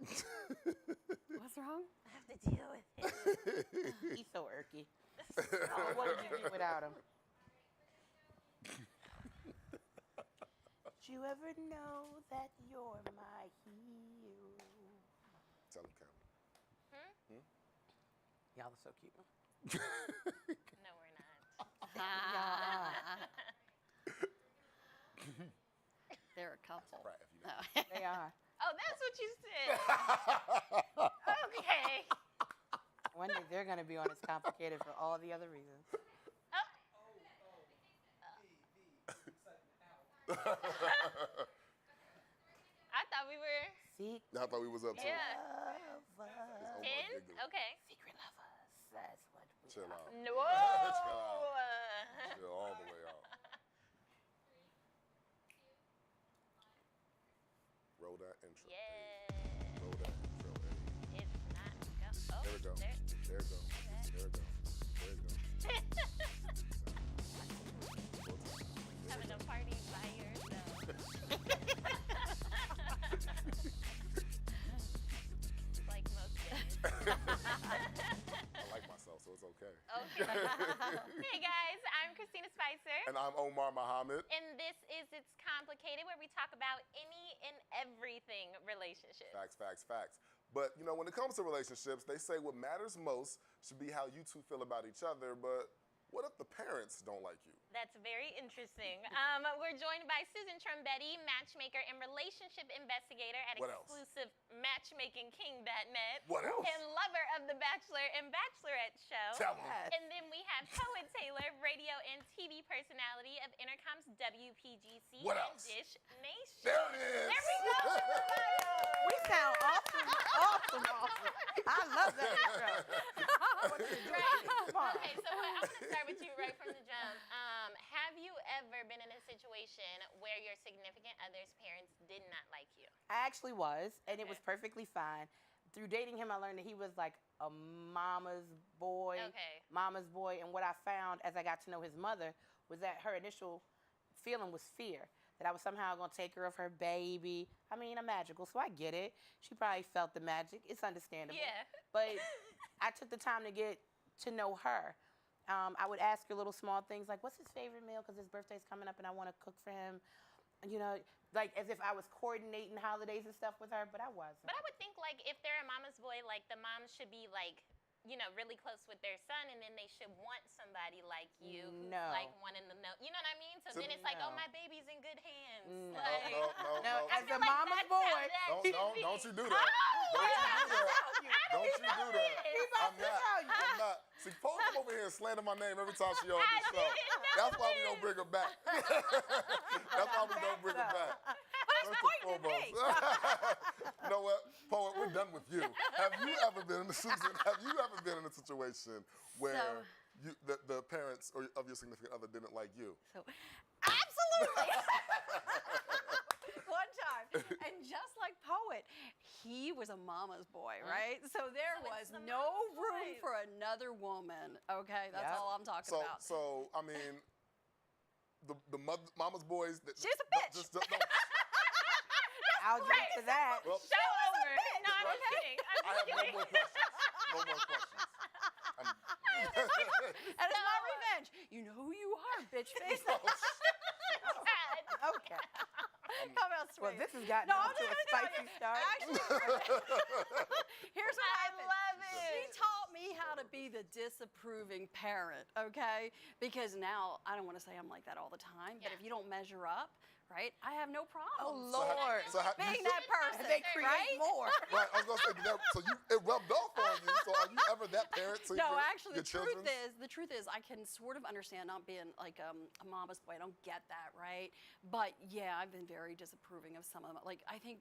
What's wrong? I have to deal with it. He's so irky. Oh, what would you do without him? Did you ever know that you're my hero? Tell him, Cameron. Y'all are so cute. No, we're not. They're a couple. Right, if you know. They are. Oh, that's what you said. Okay. One day they're going to be on It's Complicated for all the other reasons. I thought we were. See? I thought we was up to it. Yeah. Oh, 10? giggles. Okay. Secret lovers. That's what we Chill are. out. No. Chill all the way out. Roll that intro. Yeah. Roll that intro. Hey. It's not go. Oh, There we go. There it goes. There it goes. There it goes. Having a party by yourself. Like most days. I like myself, so it's okay. Okay. Hey guys, I'm Christina Spicer. And I'm Omar Muhammad. And this is It's Complicated, where we talk about any and everything relationships. Facts, facts, facts. But, you know, when it comes to relationships, they say what matters most should be how you two feel about each other, but what if the parents don't like you? That's very interesting. We're joined by Susan Trombotti, matchmaker and relationship investigator at What else? exclusive matchmakingking.net. What else? And lover of The Bachelor and Bachelorette show. Tell 'em. Yes. And then we have Poet Taylor, radio and TV personality of Entercom's WPGC What and else? Dish Nation. There it is. There we go. We sound awesome. I love that intro. Come on. Okay, so I'm going to start with you right from the jump. Have you ever been in a situation where your significant other's parents did not like you? I actually was, and it was Okay. perfectly fine. Through dating him, I learned that he was like a mama's boy. Okay. Mama's boy. And what I found as I got to know his mother was that her initial feeling was fear. That I was somehow going to take care of her baby. I mean, I'm magical, so I get it. She probably felt the magic. It's understandable. Yeah. But I took the time to get to know her. I would ask her little small things like, what's his favorite meal? Because his birthday's coming up and I want to cook for him. You know, like as if I was coordinating holidays and stuff with her, but I wasn't. But I would think, like, if they're a mama's boy, like, the mom should be, like, you know, really close with their son, and then they should want somebody like you, who's, No. like, wanting to know. You know what I mean? So then it's like, No. oh, my baby's in good hands. No. Like, No, I as feel a like mama's that's boy, how that should be. Don't you do that. Don't you do that. I'm not. See, Poe come over here and slander my name every time she on I this show. didn't know That's why we this. don't bring her back. That's why we don't bring her back. First and foremost. You know what, Poet, we're done with you. Have you ever been in a situation where the parents of your significant other didn't like you? So, absolutely. One time, and just like Poet, he was a mama's boy, right? So there was the no mama's room boy. for another woman. Okay, that's Yep. all I'm talking So, about. so I mean, the mama's boys. She's a bitch. No, I'll get to that. well, Show over. No, I'm just kidding. I'm I just have no kidding. more questions. No more questions. And it's my revenge. You know who you are, bitch face. Okay. Come on, sweet. Well, this has gotten No, off I'm to a just gonna tell spicy you. start. Actually, here's what happened. love it. She taught me how to be the disapproving parent, okay? Because now, I don't want to say I'm like that all the time, but Yeah. if you don't measure up, right, I have no problem. Oh, Lord. Being that person, They create right? more. Right, I was gonna say so it rubbed off on you. So are you ever that parent to No, your, actually, your the children's? truth is, I can sort of understand not being like a mama's boy. I don't get that, right? But yeah, I've been very disapproving of some of them. Like, I think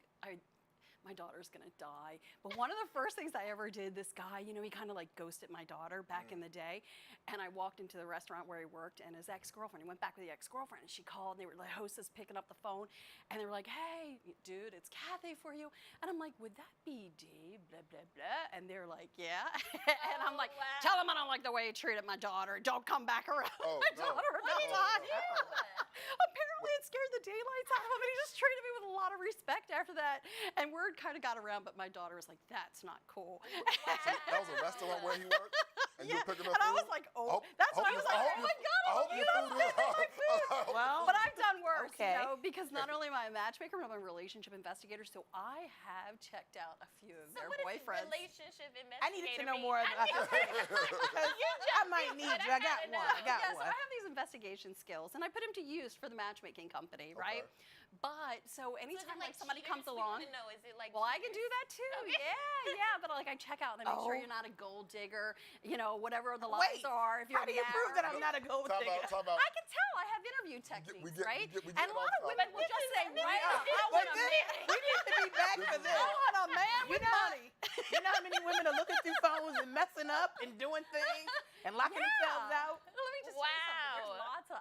my daughter's gonna die. But one of the first things I ever did, this guy, you know, he kind of like ghosted my daughter back in the day. And I walked into the restaurant where he worked, and his ex-girlfriend, he went back with the ex-girlfriend, and she called, and they were like, hostess picking up the phone, and they were like, hey, dude, it's Kathy for you. And I'm like, would that be Dave, blah, blah, blah? And they're like, yeah. And I'm like, wow. tell him I don't like the way he treated my daughter. Don't come back around Oh, my no. daughter What did another he time. Apparently it scared the daylights out of him, and he just treated me with a lot of respect after that. And we're kind of got around, but my daughter was like, "That's not cool." That was a restaurant where he worked, and you were picking up and I food? was like, "Oh, that's why I was like, oh my God, I hope you your don't food send me my food." Well, But I've done worse, okay. because not only am I a matchmaker, but I'm a relationship investigator, so I have checked out a few of So their what does boyfriends. relationship investigator I needed to know mean? more about that. I might need you. I got one. I got Yeah, so one. I have these investigation skills, and I put them to use for the matchmaking company, right? But so So is anytime it like somebody cheaters? comes We along, wanna know, is it like well, I can do cheaters? that too. Okay. Yeah, but like I check out and I make sure Oh. you're not a gold digger, whatever the lies Wait, are. If you're how do you prove that I'm not a gold Talk digger? about. I can tell. I have interview techniques, right? we get And a lot off of women topic. will just say, right up, I But want a this, man. we need to be back for this. I want a man with money. You know how many women are looking through phones and messing up and doing things and locking themselves out? Let me just tell you something. There's Wow. lots of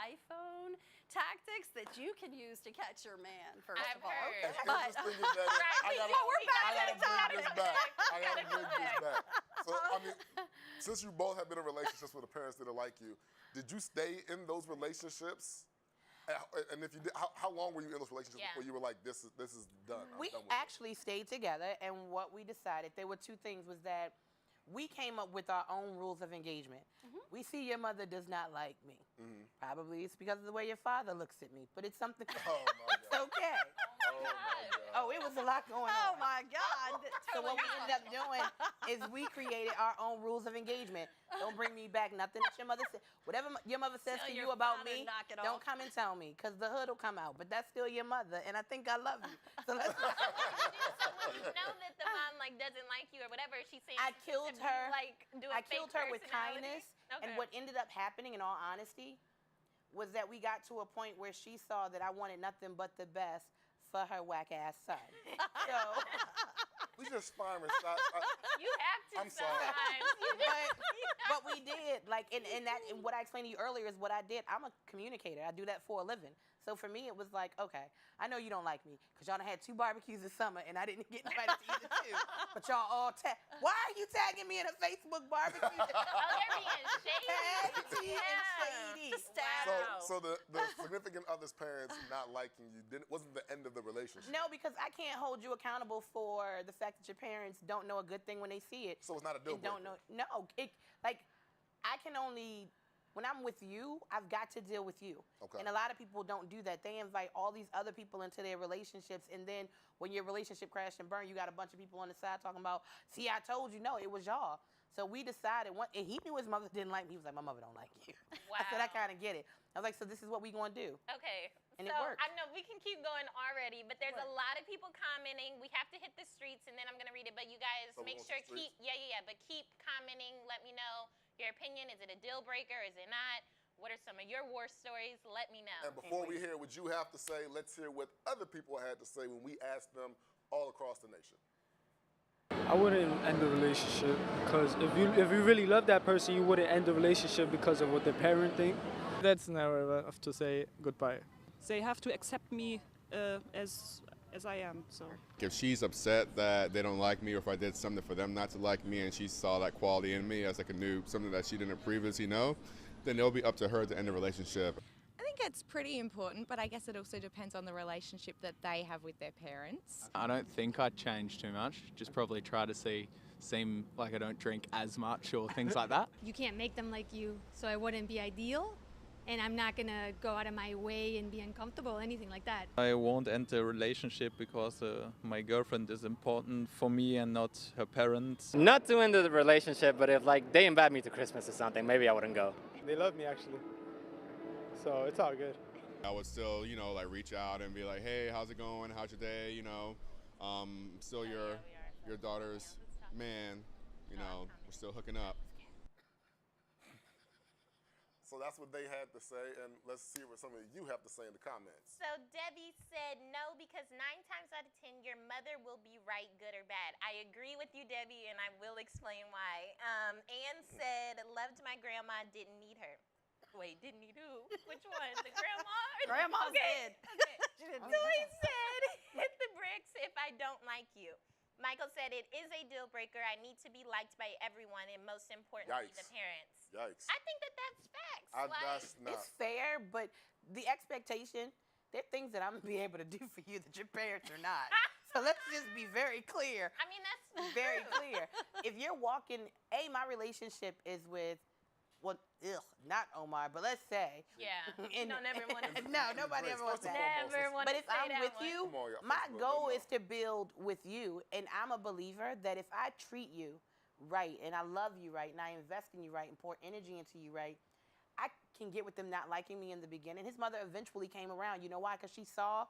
iPhone tactics that you can use to catch your man, first I've of all. heard. Here's But the thing is that I gotta, Well, we're back I gotta to the bring this topic. back. I gotta bring this back. So, I mean, since you both have been in relationships with the parents that are like you, did you stay in those relationships? And if you did, how long were you in those relationships Yeah. before you were like, this is done? I'm We done with it? actually stayed together, and what we decided, there were two things, was that we came up with our own rules of engagement. We see your mother does not like me. Probably it's because of the way your father looks at me, but it's something. Oh my It's God. okay. Oh my God. Oh, it was a lot going Oh on. my God. So what we ended up doing is we created our own rules of engagement. Don't bring me back nothing that your mother said. Whatever your mother says Tell to your you about father, me, knock it don't off. come and tell me, because the hood will come out. But that's still your mother, and I think I love you. So let's. So when you know that the mom like doesn't like you or whatever, she's saying I to killed you, her. like do a I fake killed her with personality? kindness. Okay. And what ended up happening, in all honesty, was that we got to a point where she saw that I wanted nothing but the best for her whack ass son. So, We just firing shots. You have to I'm sorry. sometimes. You just- but we did and what I explained to you earlier is what I did. I'm a communicator. I do that for a living. So for me, it was like, okay, I know you don't like me because y'all done had 2 barbecues this summer and I didn't get invited to either 2. But y'all all why are you tagging me in a Facebook barbecue? Oh, they're being shady. Taggy and shady. Wow. So the significant other's parents not liking you wasn't the end of the relationship. No, because I can't hold you accountable for the fact that your parents don't know a good thing when they see it. So it's not a deal And don't breaker. know. No, I can only, when I'm with you, I've got to deal with you. Okay. And a lot of people don't do that. They invite all these other people into their relationships, and then when your relationship crashed and burned, you got a bunch of people on the side talking about, see, I told you. No, it was y'all. So we decided, and he knew his mother didn't like me. He was like, my mother don't like you. I said, I Wow. kind of get it. I was like, so this is what we going to do. Okay. And so it worked. I know we can keep going already, but there's a lot of people commenting. We have to hit the streets, and then I'm gonna read it. But you guys So we make want sure the streets? but keep commenting. Let me know your opinion. Is it a deal breaker? Is it not? What are some of your war stories? Let me know. And before we hear what you have to say, let's hear what other people had to say when we asked them all across the nation. I wouldn't end the relationship because if you really love that person, you wouldn't end the relationship because of what the parent think. That's never enough to say goodbye. They have to accept me as I am. So If she's upset that they don't like me, or if I did something for them not to like me, and she saw that quality in me as like a new something that she didn't previously know, then it'll be up to her to end the relationship. I think it's pretty important, but I guess it also depends on the relationship that they have with their parents. I don't think I'd change too much. Just probably try to seem like I don't drink as much or things like that. You can't make them like you, so I wouldn't be ideal. And I'm not gonna go out of my way and be uncomfortable, anything like that. I won't end the relationship because my girlfriend is important for me and not her parents. Not to end the relationship, but if like they invite me to Christmas or something, maybe I wouldn't go. They love me actually, so it's all good. I would still, like reach out and be like, hey, how's it going? How's your day? Still your daughter's man. We're still hooking up. So that's what they had to say, and let's see what some of you have to say in the comments. So Debbie said no because 9 times out of 10 your mother will be right, good or bad. I agree with you, Debbie, and I will explain why. Ann said loved my grandma, didn't need her. Wait, didn't need who? Which one? The grandma? Grandma's dead. Okay. She didn't Joy said hit the bricks if I don't like you. Michael said it is a deal breaker. I need to be liked by everyone, and most importantly, the parents. Yikes. I think that's facts. That's not. It's fair, but the expectation, there are things that I'm going to be able to do for you that your parents are not. So let's just be very clear. I mean, that's Very true. clear. If you're walking, my relationship is with, well, not Omar, but let's say. Yeah. You don't ever want to. No, nobody ever wants that. Never want But to if say I'm that with one. you, Come on, y'all, my Facebook, goal let is to build with you, and I'm a believer that if I treat you right, and I love you right, and I invest in you right, and pour energy into you right, I can get with them not liking me in the beginning. His mother eventually came around. You know why? Because she saw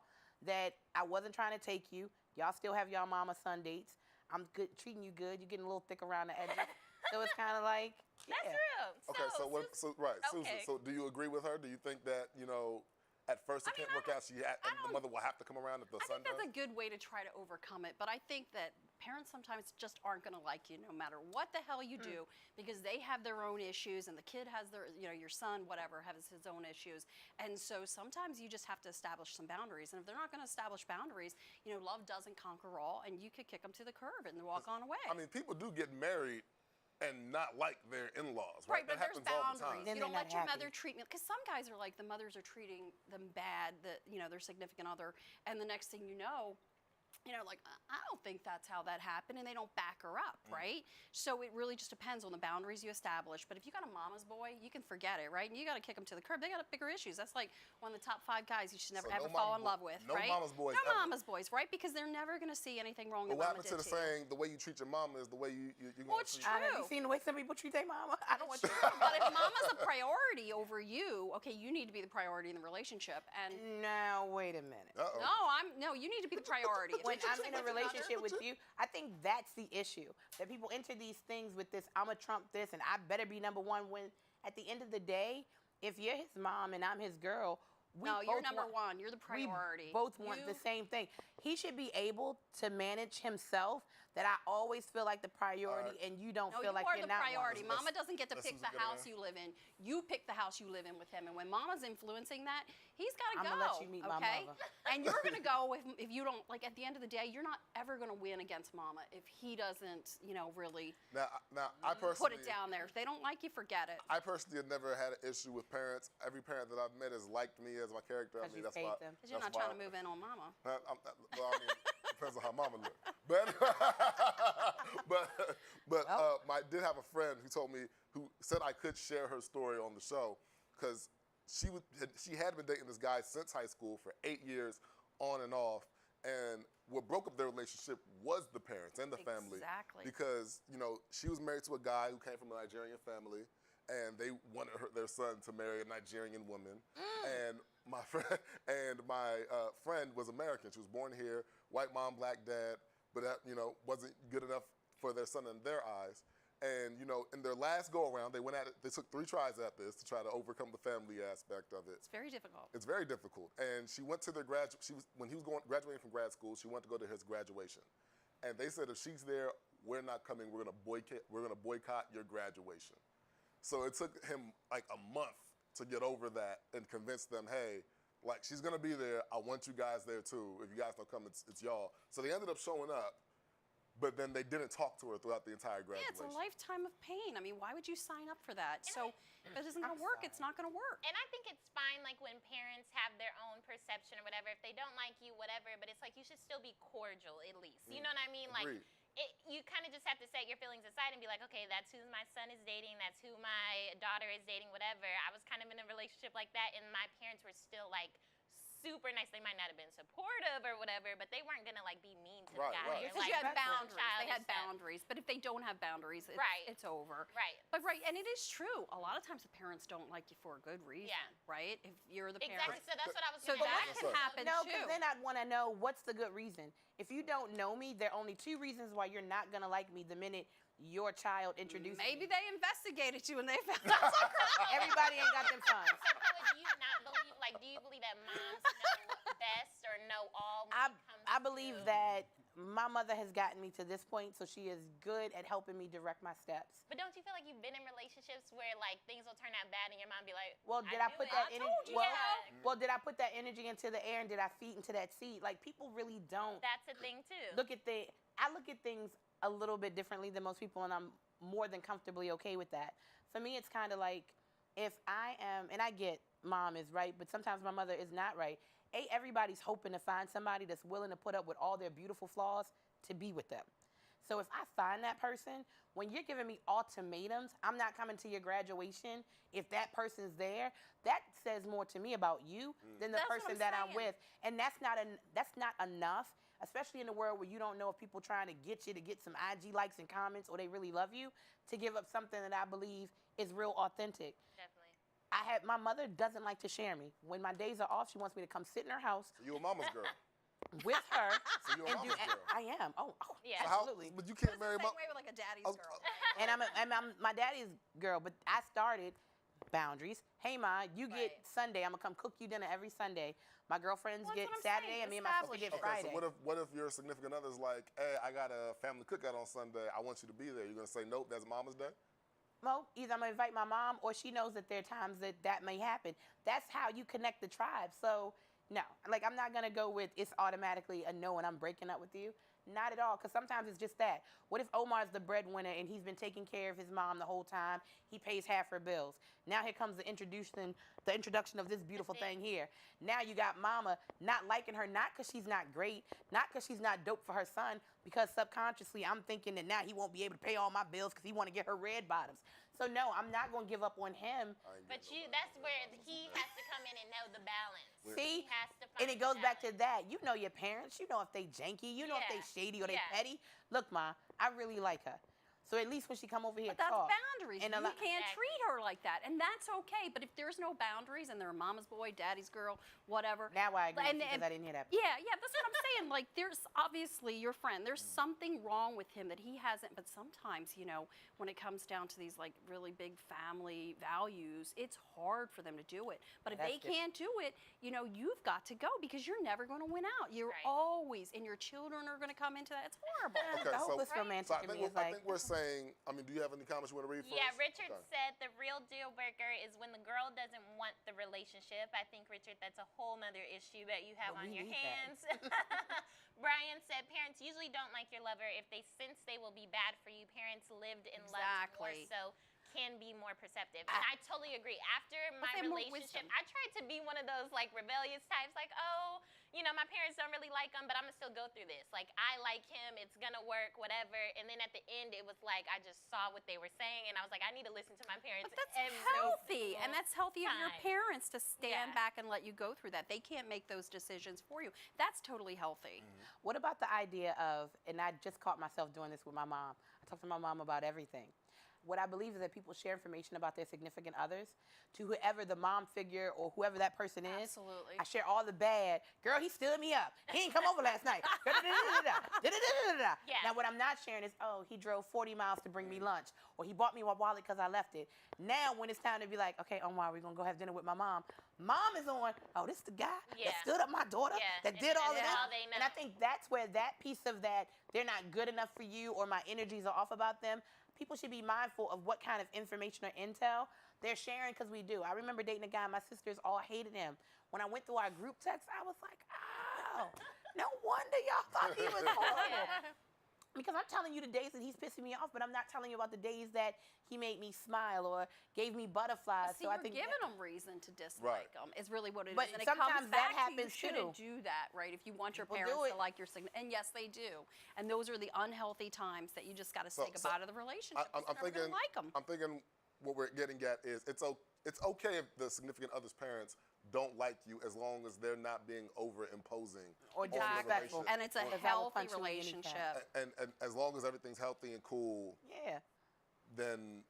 that I wasn't trying to take you. Y'all still have y'all mama-son dates. I'm good, treating you good. You're getting a little thick around the edges. So it's kind of like, yeah. That's true. Okay, Susan, Okay. so do you agree with her? Do you think that, at first it can't work out, and the mother will have to come around if the I son think that's does? a good way to try to overcome it, but I think that parents sometimes just aren't going to like you no matter what the hell you do because they have their own issues and the kid has their, your son, whatever, has his own issues. And so sometimes you just have to establish some boundaries. And if they're not going to establish boundaries, love doesn't conquer all and you could kick them to the curb and walk on away. I mean, people do get married and not like their in-laws, right? But That there's happens all the time. boundaries. Then You don't they're let not your happy. mother treat me, because some guys are like the mothers are treating them bad, their significant other, and the next thing you know, like, I don't think that's how that happened, and they don't back her up, right? So it really just depends on the boundaries you establish. But if you got a mama's boy, you can forget it, right? And you got to kick them to the curb. They got bigger issues. That's like one of the top 5 guys you should never So ever no fall mama in love with, no right? mama's boys No ever. mama's boys, right? Because they're never going to see anything wrong But that what mama happened did to the to you. saying, the way you treat your mama is the way you Well, it's Have you true. seen the way some people treat their mama? I don't want you. But if mama's a priority over you, okay, you need to be the priority in the relationship. And Now, wait a minute. no, you need to be the priority. If When you I'm treat in a with relationship another- with you, I think that's the issue. That people enter these things with this, I'm a trump this, and I better be number one. When at the end of the day, if you're his mom and I'm his girl, we No, you're both number want, one. You're the priority. We both want the same thing. He should be able to manage himself. That I always feel like the priority, and you don't No, feel you like are you're the not priority. one. Mama doesn't get to let's pick Susan the get in house there. you live in. You pick the house you live in with him. And when mama's influencing that, he's got to go. I'ma let you meet my okay? mother. And you're going to go if you don't, like at the end of the day, you're not ever going to win against mama if he doesn't, really Now, I put personally, it down there. If they don't like you, forget it. I personally have never had an issue with parents. Every parent that I've met has liked me as my character. I 'Cause mean, you that's paid why. them. Because you're not trying to move in on mama. Well, I mean, depends on how mama look. But I did have a friend who told me, who said I could share her story on the show, because she had been dating this guy since high school for 8 years, on and off, and what broke up their relationship was the parents and the family. Exactly. Because she was married to a guy who came from a Nigerian family, and they wanted their son to marry a Nigerian woman. And my friend was American. She was born here, white mom, black dad, but that wasn't good enough for their son in their eyes. And in their last go around, they went at it. They took 3 tries at this to try to overcome the family aspect of it. It's very difficult. It's very difficult. And she went to their when he was graduating from grad school, she went to go to his graduation. And they said, if she's there, we're not coming. We're gonna boycott your graduation. So it took him like a month to get over that and convince them, hey, like, she's gonna be there. I want you guys there too. If you guys don't come, it's y'all. So they ended up showing up, but then they didn't talk to her throughout the entire Yeah, graduation. it's a lifetime of pain. I mean, why would you sign up for that? So if it isn't going to work, it's not going to work. And I think it's fine, like, when parents have their own perception or whatever. If they don't like you, whatever, but it's like you should still be cordial at least. You know what I mean? Agreed. Like, you kind of just have to set your feelings aside and be like, okay, that's who my son is dating. That's who my daughter is dating, whatever. I was kind of in a relationship like that, and my parents were still, like, super nice. They might not have been supportive or whatever, but they weren't gonna like be mean to the guy. Right. and, Because like, you had do boundaries. They childish had stuff. boundaries. But if they don't have boundaries, it's over. Right. But and it is true. A lot of times the parents don't like you for a good reason. Yeah. Right? If you're the Exactly. parent. So that's what I was So gonna that ask. can happen No, too. because then I'd want to know what's the good reason. If you don't know me, there are only 2 reasons why you're not gonna like me the minute your child introduces Maybe me. they investigated you and they found out something. Everybody ain't got them funds. So, do you not believe? Like, do you believe that moms know best or know all? When it comes I believe to... that my mother has gotten me to this point, so she is good at helping me direct my steps. But don't you feel like you've been in relationships where like things will turn out bad and your mom be like, Well, did I knew put it. that I energy? told you. Well, did I put that energy into the air and did I feed into that seed? Like, people really don't That's a thing too. I look at things a little bit differently than most people, and I'm more than comfortably okay with that. For me, it's kind of like, if I am, and I get mom is right, but sometimes my mother is not right. everybody's hoping to find somebody that's willing to put up with all their beautiful flaws to be with them. So if I find that person, when you're giving me ultimatums, I'm not coming to your graduation. If that person's there, that says more to me about you than the person that I'm with. And that's not enough, especially in a world where you don't know if people trying to get you to get some IG likes and comments or they really love you, to give up something that I believe is real authentic. Definitely. My mother doesn't like to share me. When my days are off, she wants me to come sit in her house. So you a mama's girl. With her. So you're a mama's girl. I am. Oh, Yeah. So absolutely. but you can't marry Same mom. way with like a daddy's Oh, girl. And I'm my daddy's girl, but I started boundaries. Hey, Ma, you get Sunday. I'm going to come cook you dinner every Sunday. My girlfriends Well, get that's what I'm Saturday, saying. and me and my sister get Establish it. Friday. So what if your significant other's like, hey, I got a family cookout on Sunday. I want you to be there. You're gonna say nope? That's Mama's Day. Mo, either I'm going to invite my mom or she knows that there are times that may happen. That's how you connect the tribe. So, no. Like, I'm not going to go with it's automatically a no and I'm breaking up with you. Not at all, because sometimes it's just that. What if Omar's the breadwinner and he's been taking care of his mom the whole time? He pays half her bills. Now here comes the introduction of this beautiful thing here. Now you got mama not liking her, not because she's not great, not because she's not dope for her son, because subconsciously I'm thinking that now he won't be able to pay all my bills because he want to get her red bottoms. So no, I'm not going to give up on him. But that's where he has to come in and know the balance. See? He has to find And it goes the back to balance. that. You know your parents. You know if they janky. You know if they shady or they Yeah. petty. Look, Ma, I really like her. So at least when she come over here But that's talk. boundaries. And You a lot- can't treat her like that, and that's okay. But if there's no boundaries and they're mama's boy, daddy's girl, whatever. Now I agree with you because I didn't hear that. Yeah, that's what I'm saying. Like, there's obviously your friend. There's something wrong with him that he hasn't. But sometimes, when it comes down to these like really big family values, it's hard for them to do it. But if That's they can't do it, you've got to go because you're never going to win out. You're always, and your children are going to come into that. It's horrible. The hopeless romantic I to think, me is like. I think we're saying. I mean, do you have any comments you want to read first? Yeah, Richard Okay. said the real deal breaker is when the girl doesn't want the relationship. I think, Richard, that's a whole nother issue that you have But on we your need that. hands. Brian said parents usually don't like your lover if they sense they will be bad for you. Parents lived and loved more, Exactly. so can be more perceptive. And I totally agree. After my they have more relationship, wisdom. I tried to be one of those like rebellious types, like, oh, my parents don't really like him, but I'm gonna still go through this. Like, I like him, it's gonna work, whatever. And then at the end, it was like I just saw what they were saying, and I was like, I need to listen to my parents. But that's every healthy, and single that's healthy of your time. parents to stand Yeah. back and let you go through that. They can't make those decisions for you. That's totally healthy. What about the idea of, and I just caught myself doing this with my mom. I talk to my mom about everything. What I believe is that people share information about their significant others to whoever the mom figure or whoever that person is. Absolutely. I share all the bad. Girl, he stood me up. He ain't come over last night. Yeah. Now, what I'm not sharing is, oh, he drove 40 miles to bring me lunch, or he bought me my wallet because I left it. Now, when it's time to be like, okay, Omar, we're going to go have dinner with my mom. Mom is on, oh, this the guy that stood up my daughter, that did all of that's that. all they And I know. think that's where that piece of that, they're not good enough for you or my energies are off about them. People should be mindful of what kind of information or intel they're sharing because we do. I remember dating a guy, my sisters all hated him. When I went through our group text, I was like, oh, no wonder y'all thought he was horrible. Because I'm telling you the days that he's pissing me off, but I'm not telling you about the days that he made me smile or gave me butterflies. See, so I you're think giving them reason to dislike them. Is really what it is. But And it sometimes comes that back to happens you shouldn't too. do that, right? If you want your People parents do to it. like your significant, and yes, they do. And those are the unhealthy times that you just got to say goodbye to the relationship. I'm thinking. I'm thinking what we're getting at is it's okay if the significant other's parents don't like you as long as they're not being over imposing Or on the disrespectful. relationship. And it's a Because I will healthy punch you in your relationship. kneecap. And as long as everything's healthy and cool, Yeah. then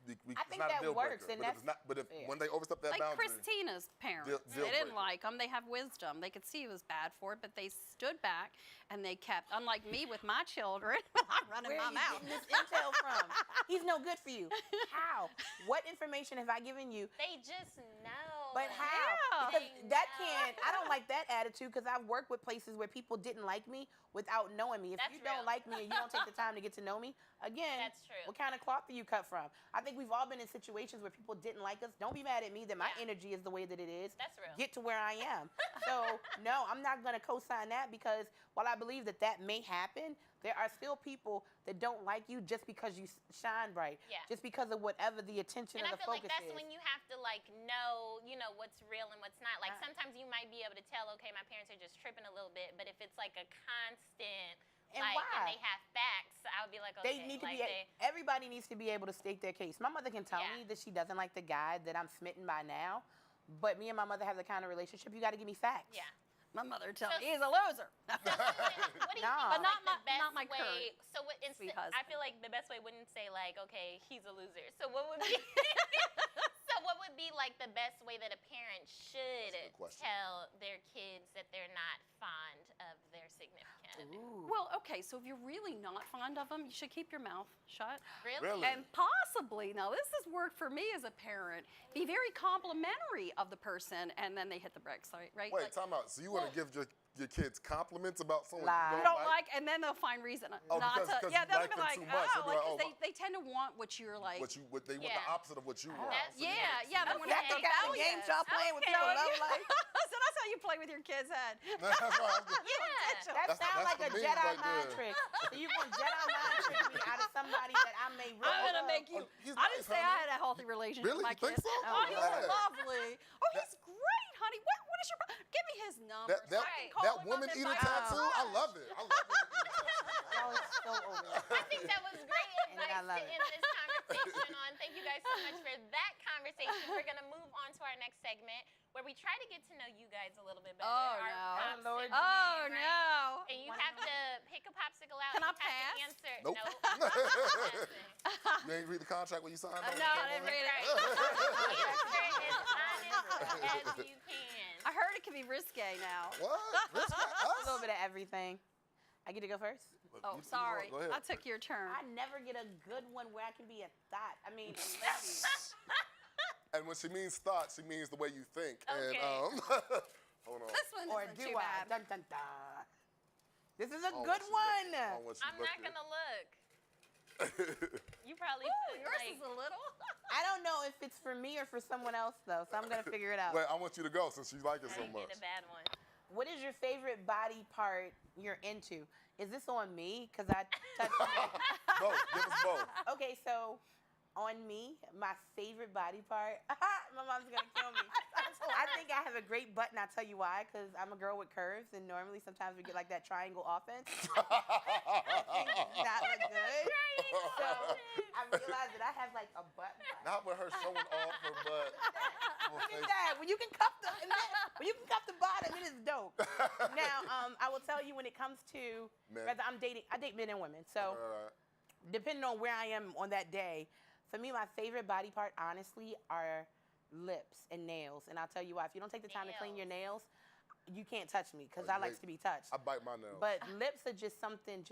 I it's think not that a deal works, breaker. and But if it's not, but if when they overstep that Like boundary, Christina's parents, Deal they didn't breaker. like him. They have wisdom. They could see he was bad for it, but they stood back and they kept. Unlike me with my children, I'm running Where my are you mouth. getting this intel from? He's no good for you. How? What information have I given you? They just know. But how? Yeah. Because They that know. can't, I don't like that attitude because I've worked with places where people didn't like me without knowing me. If That's you don't real. like me and you don't take the time to get to know me, again, That's true. what kind of cloth are you cut from? I think we've all been in situations where people didn't like us. Don't be mad at me that my energy is the way that it is. That's real. Get to where I am. So, no, I'm not going to co-sign that because while I believe that that may happen, there are still people that don't like you just because you shine bright, just because of whatever the attention And of the I feel focus like that's is. when you have to like know, you know, what's real and what's not. Like sometimes you might be able to tell, okay, my parents are just tripping a little bit, but if it's like a constant, And like, why? and they have facts, I would be like, okay, They need to like be. Everybody needs to be able to state their case. My mother can tell me that she doesn't like the guy that I'm smitten by now, but me and my mother have the kind of relationship. You got to give me facts. Yeah. My mother tells me he's a loser. What do you think But is not like the best not my way? current So what? sweet I husband. feel like the best way wouldn't say like, okay, he's a loser. So what would be? So what would be like the best way that a parent should tell their kids that they're not fond of their significant other? Well, okay, so if you're really not fond of them, you should keep your mouth shut. Really? And possibly, now this has worked for me as a parent, be very complimentary of the person, and then they hit the brakes, right? Wait, time out. So you want to give your kids compliments about someone you you don't like, and then they'll find reason Oh, not because- to. because Yeah, you they'll like be them like, too much. They'll be like, because oh, they tend to want what you're like. What they want the opposite of what you want. So Yeah, you yeah, they want to That's be the kind of games y'all playing with your love life. So that's how you play with your kid's head. That's right. That sounds like a the meme Jedi right mind there. trick. So you going Jedi mind trick me out of somebody that I may really I'm gonna love. make you. he's I nice, didn't say I honey. had a healthy relationship Really? with my You think kids. so? Oh, he's Yeah. lovely. Oh, he's great, honey. What is your? Give me his number. That, so I can call that him woman up and eater find out. tattoo, I love it. I love it. Y'all is so over it. I think that was great And I advice love to it. end this conversation on. Thank you guys so much for that conversation. We're going to move on to our next segment where we try to get to know you guys a little bit better. Oh, Our no. popsicle Lord game, Oh, right? no. And you have to pick a popsicle out. Can and I you have pass? to answer. Nope. Nothing. You ain't read the contract when you signed on? No, I didn't read it. Right. Answer as honest as you can. I heard it can be risque now. What? Risky? A Us? little bit of everything. I get to go first? Oh, You sorry. go ahead. I took your turn. I never get a good one where I can be a thought. I mean, lady. And when she means thought, she means the way you think. Okay. And hold on. This one Or isn't do too I? bad. Dun, dun, dun. This is a On good what she one. look- on what she I'm not looking. going to look. You probably Ooh, put, yours like, is a little. I don't know if it's for me or for someone else, though, so I'm going to figure it out. Wait, I want you to go since you like it I so didn't much. get a bad one. What is your favorite body part you're into? Is this on me? Because I touched you. Both. Give us both. Okay, so on me, my favorite body part, my mom's going to kill me. I think I have a great butt, and I'll tell you why, because I'm a girl with curves, and normally sometimes we get like that triangle offense. Things do not look good. So I realized that I have like a butt. Not with her showing off her butt. Look at that. When you can cuff the bottom, it is dope. Now, I will tell you when it comes to Men. whether I date men and women. So depending on where I am on that day, for me, my favorite body part, honestly, are lips and nails. And I'll tell you why. If you don't take the time to clean your nails, you can't touch me because I like to be touched. I bite my nails. But lips are just something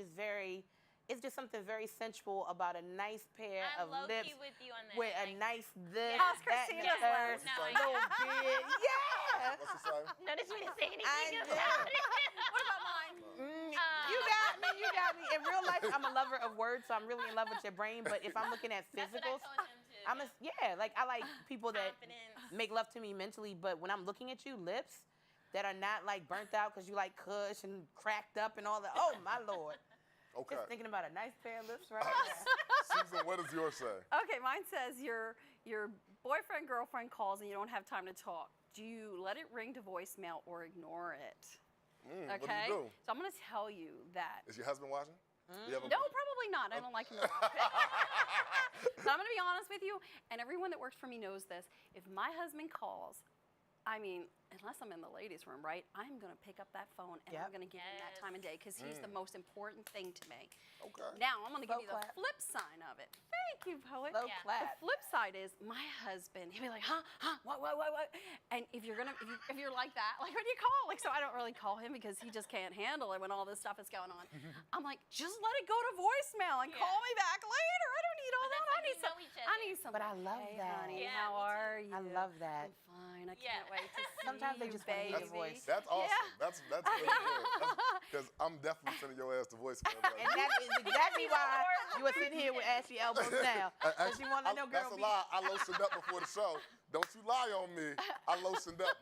it's just something very sensual about a nice pair I'm of low-key lips with you on that. with a nice this, How's that, and the Christina's third, No, I little know. beard. Yeah. What's the sign? Notice we didn't say I anything do. about it. What about mine? You got me. You got me. In real life, I'm a lover of words, so I'm really in love with your brain. But if I'm looking at That's what I physicals, told him too. like I like people that Confidence. make love to me mentally. But when I'm looking at you, lips that are not like burnt out because you like Kush and cracked up and all that. Oh my Lord. Okay. Just thinking about a nice pair of lips right now. Susan, what does yours say? Okay, mine says your boyfriend, girlfriend calls and you don't have time to talk. Do you let it ring to voicemail or ignore it? What do Okay. you do? So I'm going to tell you that. Is your husband watching? You have a- No, probably not. I don't like him. So I'm going to be honest with you, and everyone that works for me knows this. If my husband calls, I mean, unless I'm in the ladies' room, right? I'm going to pick up that phone and I'm going to give him that time of day because he's the most important thing to me. Okay. Now I'm going to give you the clap. flip side of it. Thank you, poet. Slow Yeah. clap. The flip side is my husband. He'll be like, huh, what? And if you're if you're like that, like when you call, like so I don't really call him because he just can't handle it when all this stuff is going on. I'm like, just let it go to voicemail and call me back later. I don't need all that. That's how you know each other. I need some. But I love hey, that. honey, Yeah, how me too. are you? I love that. I'm fine. I Yeah. can't wait to see Sometimes Sometimes they you, just want to hear your baby. voice. That's awesome. Yeah. That's really good. Because I'm definitely sending your ass to voicemail. And that is exactly why you were sitting here with ashy elbows now. Because you want to let no girl That's a be. lie. I lotioned up before the show. Don't you lie on me. I lotioned up.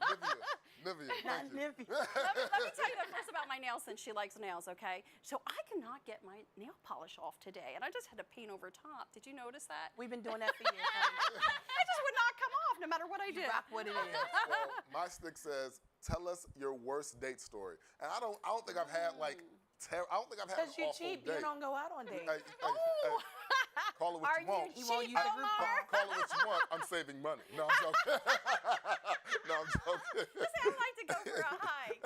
Nivea. Not Thank you. nippy. Let me tell you the first about my nails since she likes nails, okay? So I cannot get my nail polish off today, and I just had to paint over top. Did you notice that? We've been doing that for years. honey. It just would not come off no matter what I did. Rock what it is. Well, my stick says, tell us your worst date story. And I don't think I've had like I don't think I've had an Because you're awful cheap, date. you don't go out on dates. Hey, call it what Are you want. you He won't cheap, use the group Omar? Call it what you want. I'm saving money. No, I'm joking. No, I'm joking. Just say I'd like to go for a hike.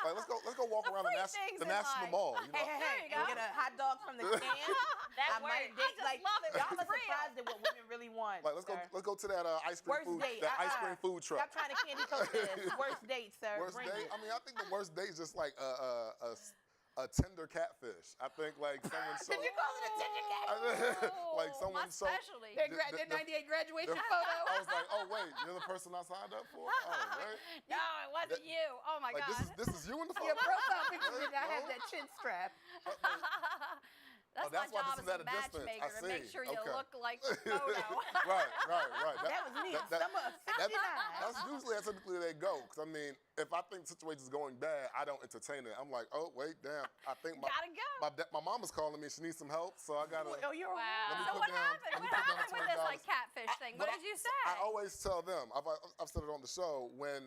Like, let's go walk around free the things in National life. Mall. You know? Hey, you go. and get a hot dog from the can. That I might works. date, I just like, love it when y'all it's are real. surprised at what women really want. Like sir. let's go to that ice cream Worst food date. that ice cream food truck. Stop trying to candy coat this. Worst date, sir. Worst Bring date? it. I mean, I think the worst date is just like a tender catfish. I think like someone so Did you call it a tender cat? like someone my so specialty. Their the- 98 graduation the- photo. I was like, oh wait, you're the person I signed up for? Oh, right. No, it wasn't you. Oh my Like God. this is you in the photo. Your profile picture did not have No? that chin strap. That's that's my why job this as is a at a distance. I matchmaker to make see. sure you Okay. look like the photo. Right. That was me. Summer of 69. That's usually how typically they go. Because I mean, if I think the situation's going bad, I don't entertain it. I'm like, oh wait, damn. I think Gotta go. my mama's calling me. She needs some help, so I gotta. Oh, you're Wow. Let me So put what down- happened? let me What put down happened with this $20. like catfish thing? What did you say? I always tell them. I've said it on the show. When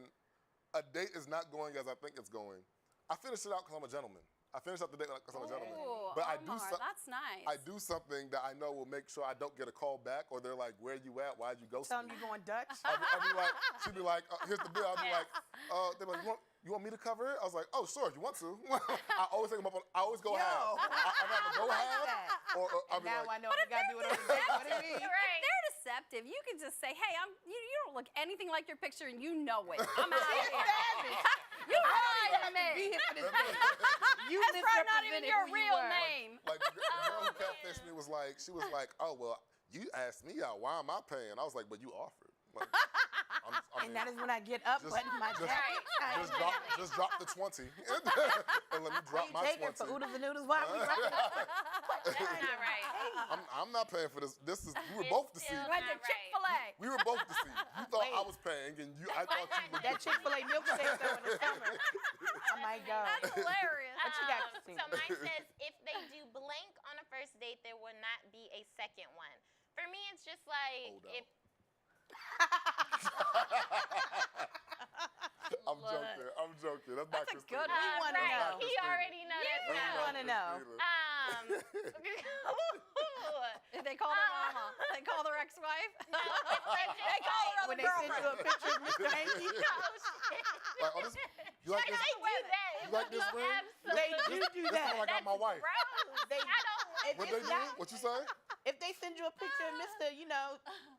a date is not going as I think it's going, I finish it out because I'm a gentleman. I finish out the date because I'm a gentleman. Ooh, But Omar, that's nice. I do something that I know will make sure I don't get a call back, or they're like, "Where you at? Why'd you ghost Tell me?" them you're going Dutch. I'll be like, she'd be like, "Here's the bill." I'll be like, they're like, you want me to cover it? I was like, "Oh, sure, if you want to." I always take them up on. I always go half. I'd rather go half, or I'll be Now like, I know you got to do it on the date. What do you mean? If they're deceptive, you can just say, "Hey, you don't look anything like your picture, and you know it. I'm out of here." You lied to me. Be here for this date. You That's probably not even misrepresented your who you real were. name. like the girl who catfished me was like, she was like, "Oh well, you asked me out. Why am I paying?" I was like, "But you offered." Like, And that is when I get up, button my jacket. just drop the 20 and let me drop You my take 20. it for oodles and noodles. Why are we running? Not right. I'm not paying for this. We were both deceived. You went to Not right. Chick-fil-A. We were both deceived. You thought I was paying, and I thought you were. That Chick-fil-A milkshake though in the summer. I might go. That's hilarious. What you got, Christine? So mine says, if they do blank on a first date, there will not be a second one. For me, it's just like Hold if I'm joking. That's not That's a Christina. good one. We wanna right, know. he already know that's We no. want to know. If they call their mama, they call their ex-wife. They call her When other they send you girlfriend. a picture of Mr. Hanky, Like, oh, you like this? They do that. You like this ring? they do This that. one I got my wife. Gross. They- I don't want If What it's they do? not- What you say? If they send you a picture of Mr.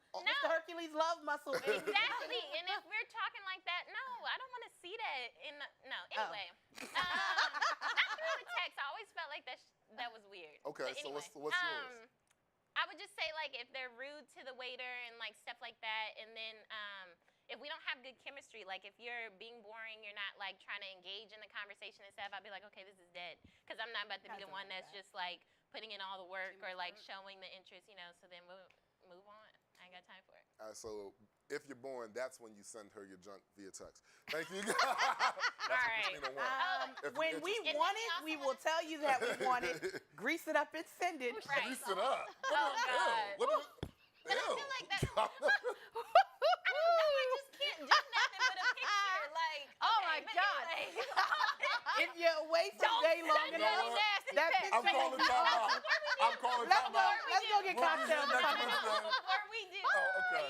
Oh, Mr. Hercules Love Muscle, Exactly, and if we're talking like that, no, I don't want to see that. Anyway, not through the text. I always felt like that was weird. Okay, But so anyway, what's yours? I would just say like if they're rude to the waiter and like stuff like that, and then if we don't have good chemistry, like if you're being boring, you're not like trying to engage in the conversation and stuff, I'd be like, okay, this is dead, because I'm not about to be the one that's just like putting in all the work or like showing the interest, So then we'll move on. I ain't got time for it. So if you're born, that's when you send her your junk via text. Thank you. All right. Christina wants. If when you're we interested. want it, we will tell you that we want it. Grease it up and send it. Right. Grease it up. Oh, God. What But I feel like that. Ew. I just can't do nothing but a picture. Like, Oh okay, my but God. anyway. If you're away from day long send enough, any nasty that pics. I'm picture calling time out. I'm calling Let's time go. out. Let's go get We'll be cocktails. here next Come on. Wednesday. Before we do, Oh, okay.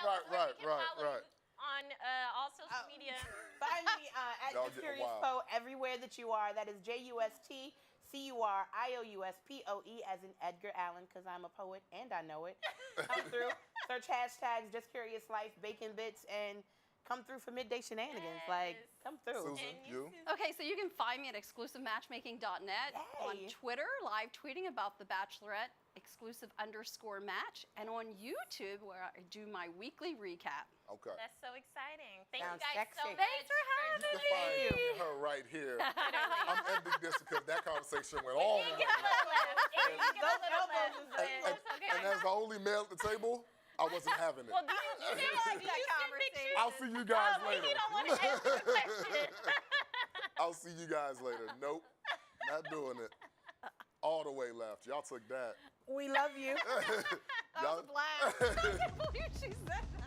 Right. on all social media. Find me at Y'all Just getting Curious wild. Poe everywhere that you are. That is JustCuriouspOE as in Edgar Allan, because I'm a poet and I know it. Come through. Search hashtags Just Curious Life, Bacon Bits, and come through for midday shenanigans. Like, come through. Susan, you? Okay, so you can find me at exclusivematchmaking.net, on Yay. Twitter, live tweeting about The Bachelorette, exclusive_match, and on YouTube, where I do my weekly recap. Okay. That's so exciting. Thank Sounds you guys so sexy. much. Thanks for having You can find her right here. I'm ending this because that conversation went all the way and as the only male at the table, I wasn't having it. Well, do you feel like you send pictures? I'll see you guys later. He don't want to answer the question. I'll see you guys later. Nope, not doing it. All the way left. Y'all took that. We love you. That was a blast. I can't believe she said that.